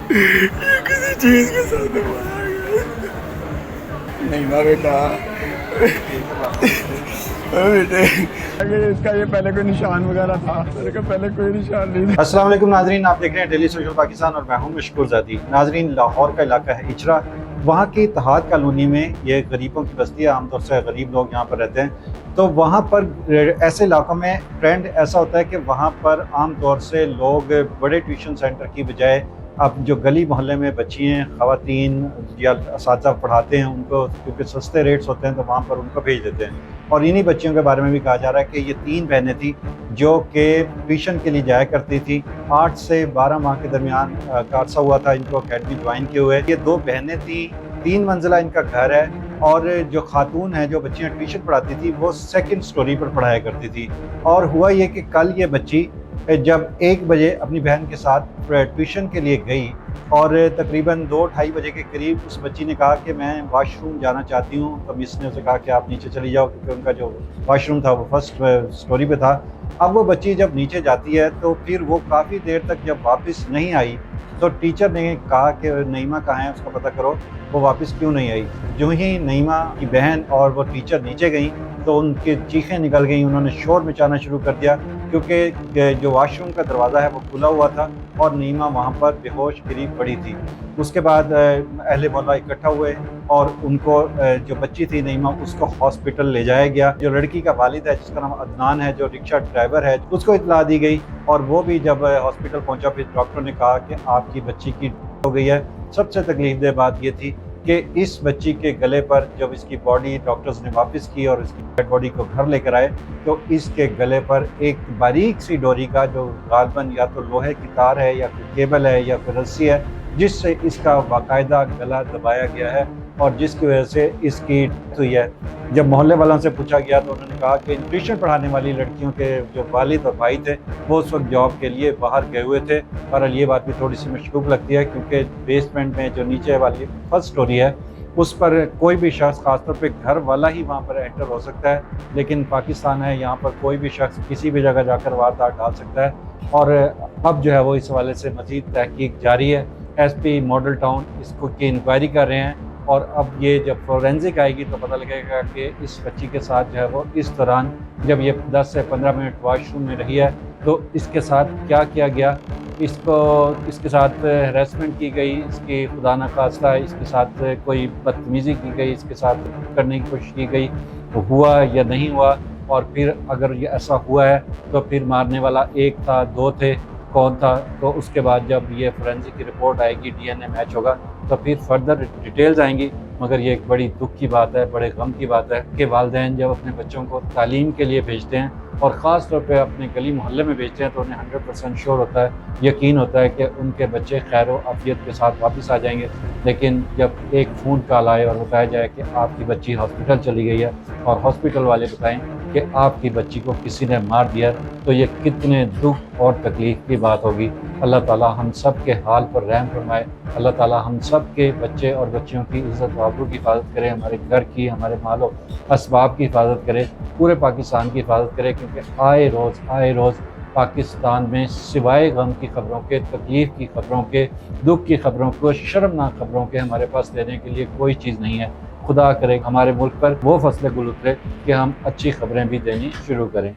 یہ کسی چیز کے ساتھ مارا گیا نہیں ماں بیٹا بیٹے اس کا یہ پہلے کوئی نشان وغیرہ تھا، میرے کا پہلے کوئی نشان نہیں تھا۔ السلام علیکم ناظرین، آپ دیکھ رہے ہیں ڈیلی سوشل پاکستان اور میں ہوں مشکور زادی۔ ناظرین، لاہور کا علاقہ ہے اچرا، وہاں کی اتحاد کالونی میں یہ غریبوں کی بستی ہے، عام طور سے غریب لوگ یہاں پر رہتے ہیں۔ تو وہاں پر ایسے علاقوں میں ٹرینڈ ایسا ہوتا ہے کہ وہاں پر عام طور سے لوگ بڑے ٹیوشن سینٹر کی بجائے اب جو گلی محلے میں بچی ہیں، خواتین یا اساتذہ پڑھاتے ہیں، ان کو کیونکہ سستے ریٹس ہوتے ہیں تو وہاں پر ان کو بھیج دیتے ہیں۔ اور انہی بچیوں کے بارے میں بھی کہا جا رہا ہے کہ یہ 3 بہنیں تھیں جو کہ ٹیوشن کے لیے جایا کرتی تھیں۔ 8 سے 12 ماہ کے درمیان کا عرصہ ہوا تھا ان کو اکیڈمی جوائن کیے ہوئے۔ یہ 2 بہنیں تھیں، 3 منزلہ ان کا گھر ہے، اور جو خاتون ہے جو بچیاں ٹیوشن پڑھاتی تھی وہ 2nd سٹوری پر پڑھایا کرتی تھی۔ اور ہوا یہ کہ کل یہ بچی جب 1 بجے اپنی بہن کے ساتھ ٹیوشن کے لیے گئی اور تقریباً 2-2:30 بجے کے قریب اس بچی نے کہا کہ میں واش روم جانا چاہتی ہوں، تو مس نے اسے کہا کہ آپ نیچے چلی جاؤ، کیونکہ ان کا جو واش روم تھا وہ 1st سٹوری پہ تھا۔ اب وہ بچی جب نیچے جاتی ہے تو پھر وہ کافی دیر تک جب واپس نہیں آئی تو ٹیچر نے کہا کہ نعیمہ کہاں ہے، اس کا پتہ کرو، وہ واپس کیوں نہیں آئی۔ جو ہی نعیمہ کی بہن اور وہ ٹیچر نیچے گئیں تو ان کی چیخیں نکل گئیں، انہوں نے شور مچانا شروع کر دیا، کیونکہ جو واش روم کا دروازہ ہے وہ کھلا ہوا تھا اور نعیمہ وہاں پر بے ہوش قریب پڑی تھی۔ اس کے بعد اہل محلہ اکٹھا ہوئے اور ان کو جو بچی تھی نعیمہ اس کو ہاسپٹل لے جایا گیا۔ جو لڑکی کا والد ہے جس کا نام عدنان ہے، جو رکشہ ڈرائیور ہے، اس کو اطلاع دی گئی اور وہ بھی جب ہاسپٹل پہنچا پھر ڈاکٹر نے کہا کہ آپ کی بچی کی ڈیتھ ہو گئی ہے۔ سب سے تکلیف دہ بات یہ تھی کہ اس بچی کے گلے پر جب اس کی باڈی ڈاکٹرز نے واپس کی اور اس کی ڈیڈ باڈی کو گھر لے کر آئے تو اس کے گلے پر ایک باریک سی ڈوری کا، جو غالباً یا تو لوہے کی تار ہے یا کوئی کیبل ہے یا کوئی رسی ہے، جس سے اس کا باقاعدہ گلا دبایا گیا ہے اور جس کی وجہ سے اس کی ڈیتھ ہوئی ہے۔ جب محلے والوں سے پوچھا گیا تو انہوں نے کہا کہ ٹیوشن پڑھانے والی لڑکیوں کے جو والد اور بھائی تھے وہ اس وقت جاب کے لیے باہر گئے ہوئے تھے۔ بہرحال یہ بات بھی تھوڑی سی مشکوک لگتی ہے، کیونکہ بیسمنٹ میں جو نیچے والی 1st سٹوری ہے اس پر کوئی بھی شخص، خاص طور پہ گھر والا ہی وہاں پر انٹر ہو سکتا ہے، لیکن پاکستان ہے، یہاں پر کوئی بھی شخص کسی بھی جگہ جا کر واردات ڈال سکتا ہے۔ اور اب جو ہے وہ اس حوالے سے مزید تحقیق جاری ہے۔ ایس پی ماڈل ٹاؤن اس کو کی انکوائری کر رہے ہیں اور اب یہ جب فورینزک آئے گی تو پتہ لگے گا کہ اس بچی کے ساتھ جو ہے وہ اس دوران جب یہ 10 سے 15 منٹ واش روم میں رہی ہے تو اس کے ساتھ کیا کیا گیا، اس کے ساتھ ہریسمنٹ کی گئی، اس کی خدا نخواستہ اس کے ساتھ کوئی بدتمیزی کی گئی، اس کے ساتھ کرنے کی کوشش کی گئی، ہوا یا نہیں ہوا، اور پھر اگر یہ ایسا ہوا ہے تو پھر مارنے والا 1 تھا 2 تھے، کون تھا؟ تو اس کے بعد جب یہ فورینزک کی رپورٹ آئے گی، DNA میچ ہوگا تو پھر فردر ڈیٹیلز آئیں گی۔ مگر یہ ایک بڑی دکھ کی بات ہے، بڑے غم کی بات ہے کہ والدین جب اپنے بچوں کو تعلیم کے لیے بھیجتے ہیں اور خاص طور پہ اپنے گلی محلے میں بھیجتے ہیں تو انہیں 100% شور ہوتا ہے، یقین ہوتا ہے کہ ان کے بچے خیر و عافیت کے ساتھ واپس آ جائیں گے۔ لیکن جب ایک فون کال آئے اور بتایا جائے کہ آپ کی بچی ہاسپٹل چلی گئی ہے اور ہاسپٹل والے بتائیں کہ آپ کی بچی کو کسی نے مار دیا، تو یہ کتنے دکھ اور تکلیف کی بات ہوگی۔ اللہ تعالیٰ ہم سب کے حال پر رحم فرمائے، اللہ تعالیٰ ہم سب کے بچے اور بچیوں کی عزت و آبرو کی حفاظت کرے، ہمارے گھر کی، ہمارے مال و اسباب کی حفاظت کرے، پورے پاکستان کی حفاظت کرے، کیونکہ آئے روز پاکستان میں سوائے غم کی خبروں کے، تکلیف کی خبروں کے، دکھ کی خبروں کو، شرمناک خبروں کے ہمارے پاس دینے کے لیے کوئی چیز نہیں ہے۔ خدا کرے ہمارے ملک پر وہ فصل گل اترے کہ ہم اچھی خبریں بھی دینی شروع کریں۔